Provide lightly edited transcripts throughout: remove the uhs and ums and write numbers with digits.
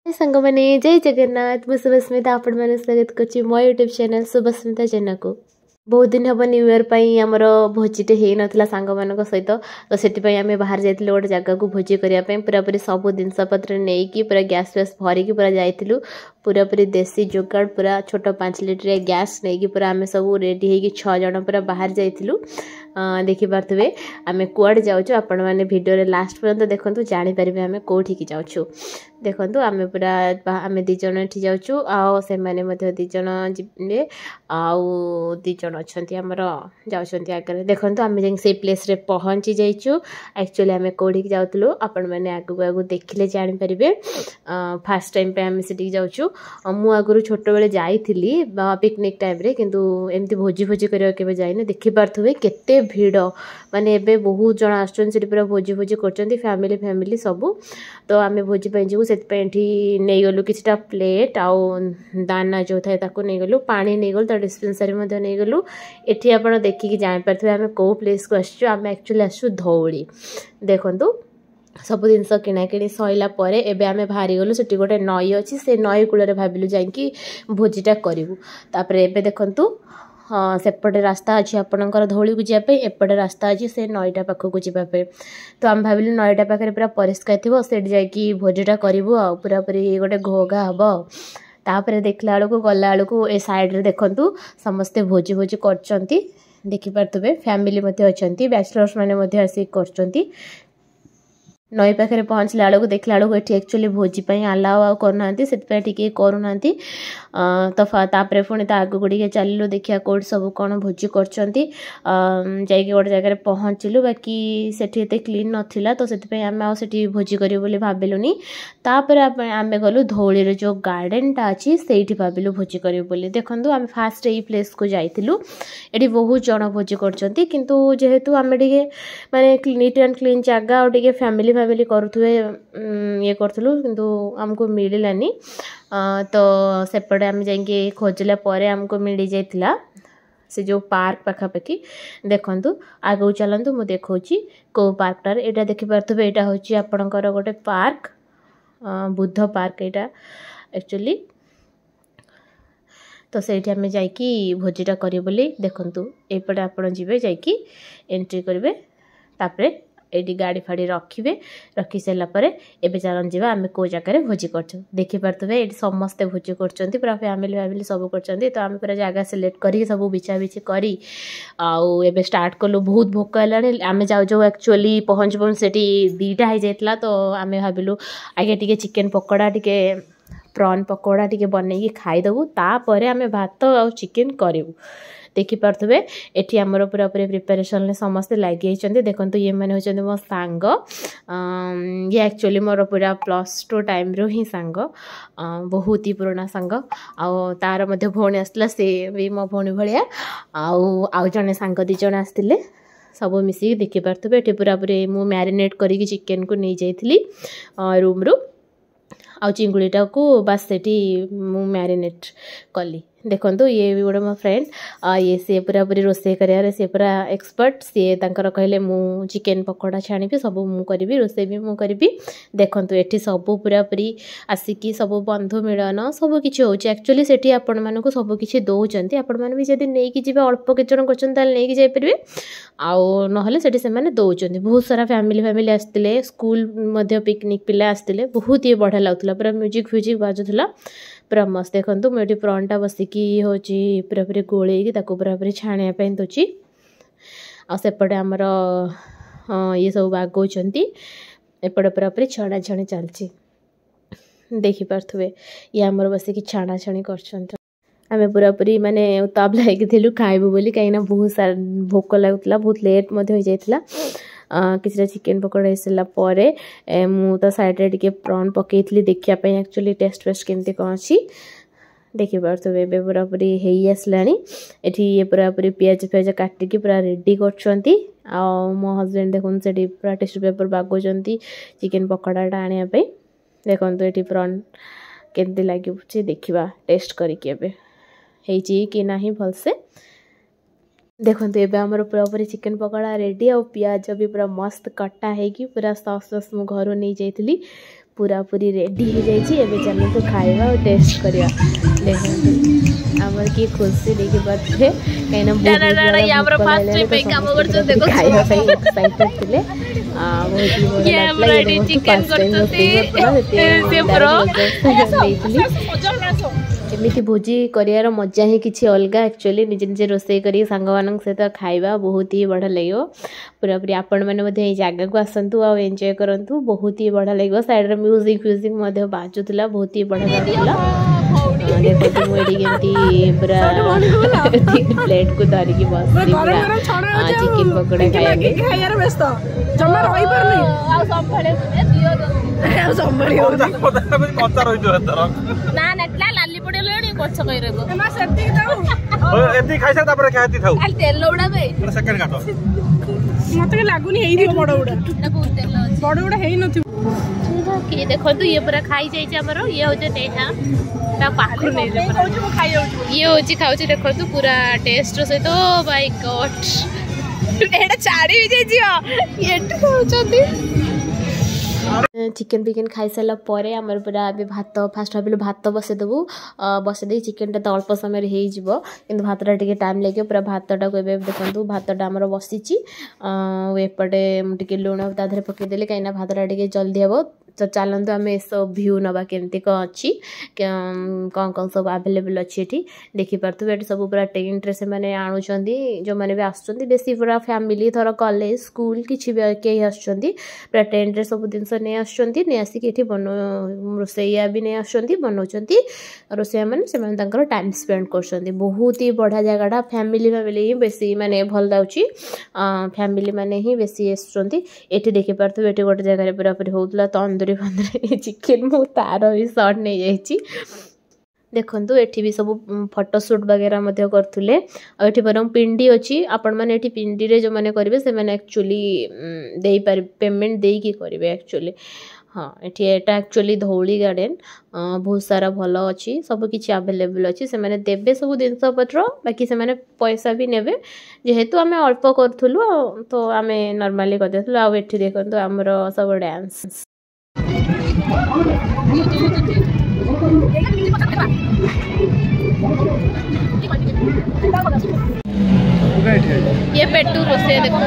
सांग मैंने जय जगन्नाथ मु सुभस्मिता आपण मैंने स्वागत करछि मो यूट्यूब चैनल सुभस्मिता जैन को बहुत दिन हम न्यू इयर पर आमर भोजीटे हो नाला सांग मान सहित तो से आम बाहर जाइलु गोटे जगह को भोजी करने पूरा पूरी सब जिनपतर नहीं पूरा गैस वैस भरिकी पूरा जाइलु पूरा पूरी देसी जोगाड़ पूरा छोट 5 लिटर गैस नहीं पूरा आम सब रेडी होगी 6 जन पूरा बाहर जाइलु देखिपे आम कुआड़े जाऊँ आपण मैंने भिडियो लास्ट पर्यंत देखो जानीपर आम कौटी की जाऊँ देखो आम पूरा आम 2 जन ये जाऊँ आने मैंने 2 जन जी आउ 2 जन अच्छा आमर जाऊँ आगे देखो आम से प्लेस रे पहुँची जाइचु एक्चुअली आम कौटी की जाऊँ आपण मैंने आगू आगू देखिले जानीपर फास्ट टाइम पे आम से जाऊँ मु आगु छोट बेले जाइली पिकनिक टाइम रे किंतु एमती भोजी भोजी करने के जाइने देखिपे केते भिड़ माने एबे बहुत जन आसुचन पूरा भोजी भोजी कर फैमिली फैमिली सबू तो आम भोजी जीवु से नहीं गलु किछटा प्लेट आउ दाना जो थाए ताको नहीं गलु पानी नहीं गलु डिस्पेंसरी नहीं गलु एठी आपण देखिकी जानिपारे आम कौ प्लेस को आसचु आम एक्चुअली आसचु धौली देखंतु सब जिनस किणाकिणी सैला परे एबे आमे बाहरी गलु सेठी गोटे नई अच्छी से नई कूल भाविलु जाइकी भोजीटा करूँ तापर एबे देखंतु हाँ सेपटे रास्ता अच्छी आपणकर धौली को जावाई एपटे रास्ता अच्छी से नईटा पाखक जावाई तो आम भाविलु नईटा पाखे पूरा परिष्कार थी से जाकि भोजीटा करूँ आ पूरा पूरी गोटे घोघा हम तापर देखला बेलू गला बेलू ए साइड रे देखंतु समस्ते भोजी भोजी कर देखिपे फैमिली अच्छा बैचलर्स मैंने आसिक कर नई पाखे पहुँचला बेलू देखला बेलू ये एक्चुअली भोजी आलाउ करना से करूना तो तापर पुणी आगू गुड़े चलू देखिया कौट सब कौन भोजी कर गोटे जगह पहुँचलु बाकी सेठी क्लीन नथिला तो से आम आठी भोजी करूँ भाविलुनी तापर आम गलु धौली जो गार्डनटा अच्छी से भाविलु भोजी करूँ देखूँ आम फास्ट ये प्लेस को जाइलु ये बहुत जन भोजी कर किंतु जेहेतु आम माने नीट एंड क्लीन जगह और फैमिली फैमिली करुवे ये करूँ किंतु आमको मिललानी तो सेपटे आम जाइए खोजला आमको मिल जाइला से जो पार्क पाखापाखि देखंतु आगो चलतु मु देखा कौ पार्कटार यहाँ देखिपे यहाँ हूँ आपणकर गोटे पार्क बुद्ध पार्क यहाँ एक्चुअली तो सही आम जाकि भोजीटा करी बोली देखंतु एपटे आपण जीवे जाकि एंट्री करेंगे तापरे ये गाड़ी फाड़ी रखिए रखी सारापर एवं चलन जावा आम कौ जगह भोजी कर देखिपे ये समस्ते भोजी कर पूरा फैमिली फैमिली सब कर तो आम पूरा जगह सिलेक्ट कर सब बिछा बिछी करी आउ एबे स्टार्ट कलु बहुत भोक है आम जाऊ जाऊ एक्चुअली पहुँच पहुँच से 2टा हो जाता तो आम भाविलु आगे टी चिकेन पकोड़ा टी प्रॉन पकोड़ा टी बनई खाईदेबू तापर आम भात आ चिकेन करूँ देखिपे ये आमर पूरा पूरी प्रिपेरेसन समस्ते लगे देखो ये मैंने होती मो सांग ये एक्चुअली मोर पूरा +2 टाइम रो ही सांग बहुत ही पुराना सांग तार मध्य भौणी आसला से भी मो भौणी भाया आउ जड़े सांग 2 जन आसते सब मिसिक देखिपे ये पूरा पूरी मु मैरिनेट करी चिकेन को नहीं जाइली रूम रू आ चिंगुड़ीटा को बास से मु मैरिनेट कली देखो ये भी गोटे मो फ्रेंड ये सी पूरा पूरी रोसे कर सी पूरा एक्सपर्ट सी तर कहले मु चिकेन पकोड़ा छाणी सब मु करी रोसे भी मु करी देखो ये सब पूरा पूरी आसिकी सब बंधु मिलन सब किसी हो एक्चुअली से आपण मानक सब किसी दौरान आपण मैंने भी जब नहीं कि अल्प किचन कर जापर आउ ना से दौरान बहुत सारा फैमिली फैमिली आसते स्कूल पिकनिक पिला आसते बहुत ही बढ़िया लगुला पूरा म्यूजिक फ्यूजिक बाजुला पूरा मस्त देखो मुझे प्रॉनटा बसिकी हूँ पूरा पूरी गोल पूरा पूरी छाणियापाई दूची आसेपटे आमर ये सब बागौंट एपटे पूरा पूरी छणा छणी चलती देखिपे ये आमर बसिकी छाणा छणी कर आम पूरा पूरी माने उतावला होगी खाइबू बोली कहीं बहुत सारा भोक लगुला बहुत लेट हो जाता किसी चिकेन पकोड़ा हो सारापर मु तो साइड्रे टे प्रॉन पकई देखापी एक्चुअली टेस्ट वेस्ट केमती कौन अच्छी देखिपे पूरा पूरी हो आसला ये पूरा पूरी पियाज फियाज काटिकी पूरा रेडी कर मो हजबैंड देखो से पूरा टिश्यू पेपर बागौंट चिकेन पकोड़ाटा आने देखो ये प्रॉन केमती लगे देखा टेस्ट करके कि नहीं भलसे देखो ये आमर पूरा पूरी चिकेन पकोड़ा रेडी आ पियाज भी पूरा मस्त कटा है पूरा सॉस सॉस मु घर नहीं जाइली पूरा पूरी रेडी हो जाइए चलते खाଇବା और टेस्ट करवा देखते आमर की खुशी देखी पारे एमती भोजी कर मजा ही किसी अलग एक्चुअली निजे निजे रोसे कर सांग मान सहित खाଇବା बहुत ही बढ़िया लगे पूरा पूरी आपण मैंने जगह को आसतु आ एंजॉय करूँ बहुत ही बढ़िया लगे साइड म्यूजिक फ्यूजिक बाजुला बहुत ही बढ़िया लगुला देखो मुझे पूरा प्लेट को धरिकी बस चिकेन पकोड़ा देखो ये पूरा खाई जामर ये हूँ ये हूँ खाऊ देखो पूरा टेस्ट सहित बाय गॉड छाड़ी चिकेन पिकेन खाई सारा पर आमर पूरा भात फास्ट भाविलु भात बसईदेबू बसईदे चिकेन तो अल्प समय हो भातटा टे टाइम लगे पूरा भातटा को देखो भातटा आमर बसी एपटे टे लुण ताधे पकईदेली कहीं भातटा टे जल्दी हे तो चलतु आम सब भ्यू नवा केमती कौन अच्छी कौन कौन सब आवेलेबल अच्छी ये देखिपे ये सब पूरा टेंट से मैंने आणुंट जो मैंने भी आसुँच बेसी पूरा फैमिली थर कॉलेज स्कूल किसी भी कई आसुँच पूरा टेंट रे सब जिनस नहीं आसिक ये बन रोसैया भी नहीं आसुँच बनाऊँ रोसैया मैंने टाइम स्पेंड कर बहुत ही बढ़िया जगह फैमिली फैमिली ही बेसी माने भल लाउची फैमिली माने ही बेसी आसुँच ये देखिपे ये गोटे जगह पूरा पूरी होता तंदूरी फंदूरी चिकेन मु तार भी सर्ट नहीं जाइए देखु ये भी सब फोटोशूट वगैरह करते ये बरम पिंडी अच्छी आपण मैंने पिंडी रे जो मैंने करेंगे से मैंने एक्चुअली दे पार पेमेंट देकी करेंगे एक्चुअली हाँ ये एक्चुअली धौली गार्डन बहुत सारा भल अच्छी सब किसी आवेलेबल अच्छी से मैंने देवे सब जिनपतर बाकी से मैंने पैसा भी नेबे जेहेतु आम अल्प करूँ तो आम नॉर्मली करदेलु आ देखो आमर सब डांस ये पेटू रोसे देखो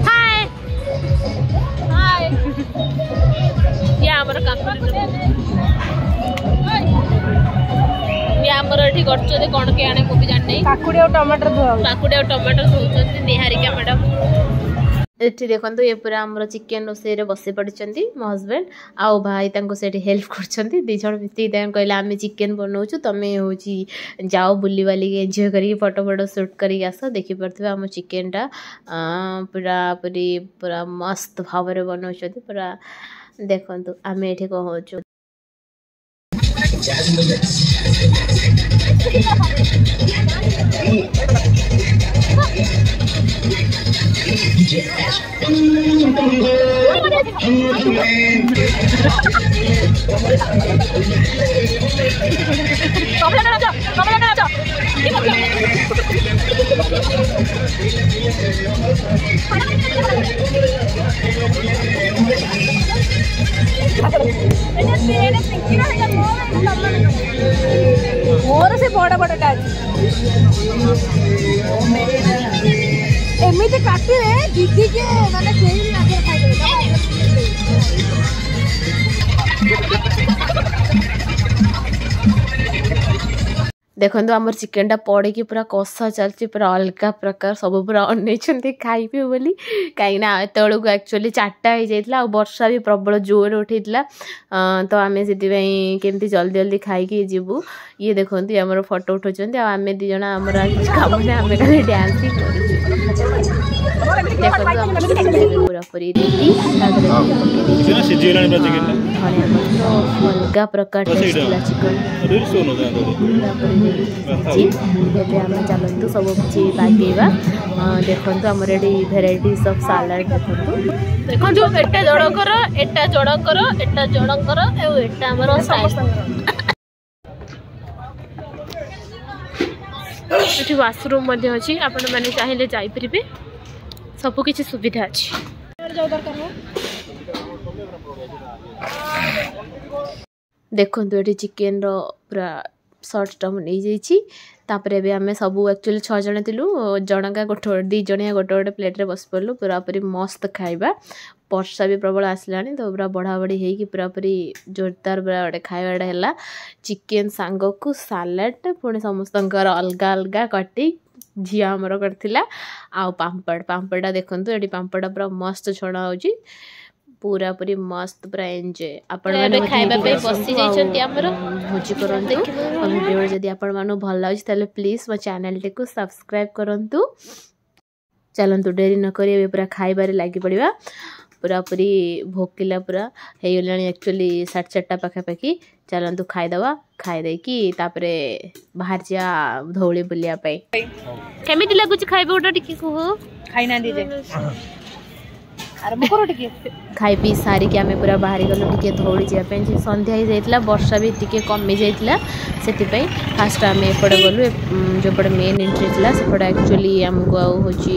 हाय हाय ये हमर ये कौन के आने मुझे जाने काकुड़ी और टमाटर धोते निहारिका मैडम ये देखो ये पूरा आम चिकेन रोसे बसी पड़ी मो हजबैंड आउ भाई से हेल्प कर दीज मिसी कहले आम चिकेन बनाऊ तुम्हें हूँ जाओ बुली बाली एंजॉय कर फोटो फोटो शूट कर आस देखिपे आम चिकेनटा पूरा पूरी पूरा मस्त भाव में बनाऊँ पूरा देखु आम ये कहूँ मोर से बड़ा बड़ा एमती काटे दीदी के माने देखो आमर चिकेनटा पड़ी कि पूरा कषा चलती पूरा अलग प्रकार सब पूरा अनई खाइबे बोली कहीं एतक एक्चुअली 4टा हो जाता वर्षा भी प्रबल जोर उठेला तो आम से केमती जल्दी जल्दी खाई जीवु ये देखो आम फोटो उठाऊँ आम दीज आम कम आम खाली डांस ही पूरा पूरी अलग प्रकार चलतु सब किसी बागेवा देखो आम भेराइटीज ऑफ सालाड देखो जो एटा जड़कर एटा जड़कर एटा जड़कर एटा आमर ये वाशरूम अच्छी आपण मैंने चाहिए जापरे सबकि सुविधा अच्छी। देखो ये चिकेन पूरा सर्टटा मुझे तापर भी आम सब एक्चुअली 6 जन थिलु जनका गोटे 2 जणिया गोटे गोटे प्लेट्रे बस पड़लु पूरापूरी मस्त खाଇବା। वर्षा भी प्रबल आसला तो पूरा बढ़ा बढ़ी होगी पूरापूरी जोरदार पूरा गोटे खाइबाटा है। चिकेन सांग को सालाड पुणी समस्त अलग अलग कटी झी आमर करथिला आ पांपड़ा देखो ये पांपड़ा पूरा मस्त छड़ा हो पूरा पूरी मस्त पूरा एंजॉय आपण माने खाइबा पे बसी जाइछंती हमर भोजी करंतु। वीडियो जदी आपण मानु भल लागछ ताले प्लीज मो चैनल को सब्सक्राइब करंतु। चलंतु डेरी न करिए पूरा खाइबारे लागि पड़िबा पूरा पूरी भोकिला पूरा हे गलानी एक्चुअली 4:30 पाखा पाखी। चलंतु खाइदवा खाइ दे कि तापरे बाहर जा धौली बुलिया पे केमिति लागुछ खाइबा ओटा टिकी को खाइना दीजे आरंभ करो टिके खाई पी सारी के आमे पूरा बाहरी गलो टिके धौली जापे संध्या ही जाइतला वर्षा भी टिके कमी जाइतला सेति पई फास्ट आमे एपड़ गलु जो पड़ मेन एंट्री थिला सेपड़ एक्चुअली हमको आ होची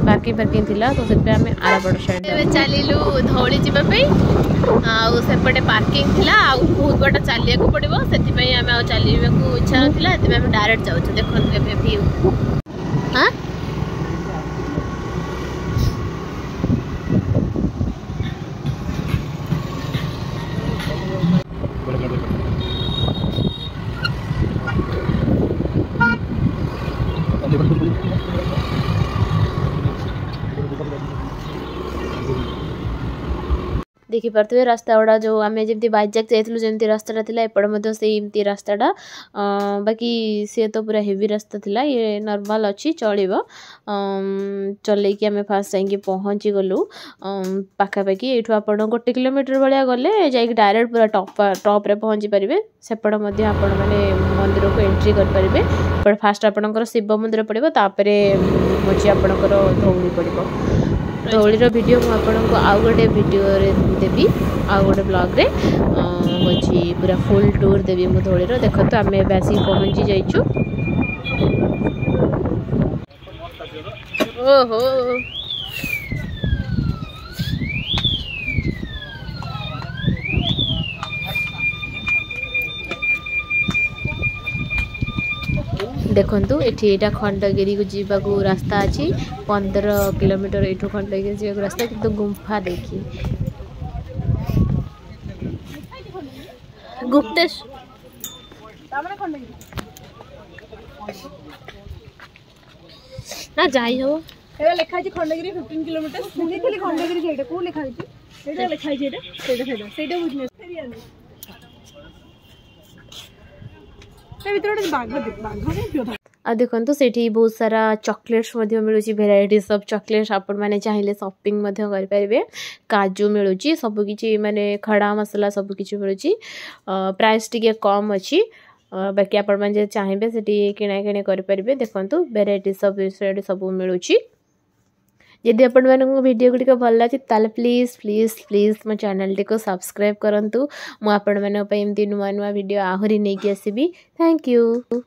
पार्किंग थिला तो सेपे आमे आरापड़ साइड चलिलु धौली जिबा पे आ सेपटे पार्किंग थिला आ बहुत बड़ा चलिया को पड़िबो सेति पई आमे आ चलिबा को इच्छा नथिला सेति आमे डायरेक्ट जाउछु देखो एबे व्यू। हां देखी पारे रास्ता गुड़ा जो आम जमी बाइजाक जाइलु जमी रास्ता था एपटे से एमती रास्ताटा बाकी सी तो पूरा हेवी रास्ता थिला ये नॉर्मल अच्छी चलो चल आम फास्ट जाकि पहुँची गलु पाखापाखि ये आप 1 किलोमीटर भाया गले जा डायरेक्ट पूरा टॉप रे पहुँची पारे सेपट मैंने मंदिर को एंट्री करेंगे। फास्ट आपणकर शिव मंदिर पड़ो तापर हूँ आपणकर धौली पड़ो धौलीर वीडियो मुझे आउ गोटे वीडियो देवी आउ गोटे ब्लॉग रे हूँ पूरा फुल टूर देवी मु धौलीर। देखो तो आम आसिक पहुँची जाइछु। ओहो देखु ये खंडगिरी को जीवा को रास्ता अच्छी 15 किलोमीटर ये खंडगिरी जीवा रास्ता किंतु गुंफा देखी गुप्तेश ना जाई हो एबे लिखा है खंडगिरी 15 किलोमीटर नहीं खाली खंडगिरी सेटा को लिखा है सेटा लिखा है सेटा बिजनेस आ देखो से बहुत सारा चॉकलेट्स मिलूँ भेराइटीज ऑफ चॉकलेट्स आपण मैंने चाहिए शॉपिंग करें काजू मिलूँ सबकि माने खड़ा मसला सबकि मिलूँ प्राइस टी कम अच्छी बाकी आपण मैंने चाहिए से किଣା किणी करें देखो भेराइटीज ऑफ सब मिलूँ। यदि आपण मानक वीडियो गुड़िक भल लगे ताले प्लीज प्लीज प्लीज मो चैनल को सब्सक्राइब करंतु। मु आपण मानक एमती नुआ नुआ वीडियो आहरी नहीं आसबि। Thank you.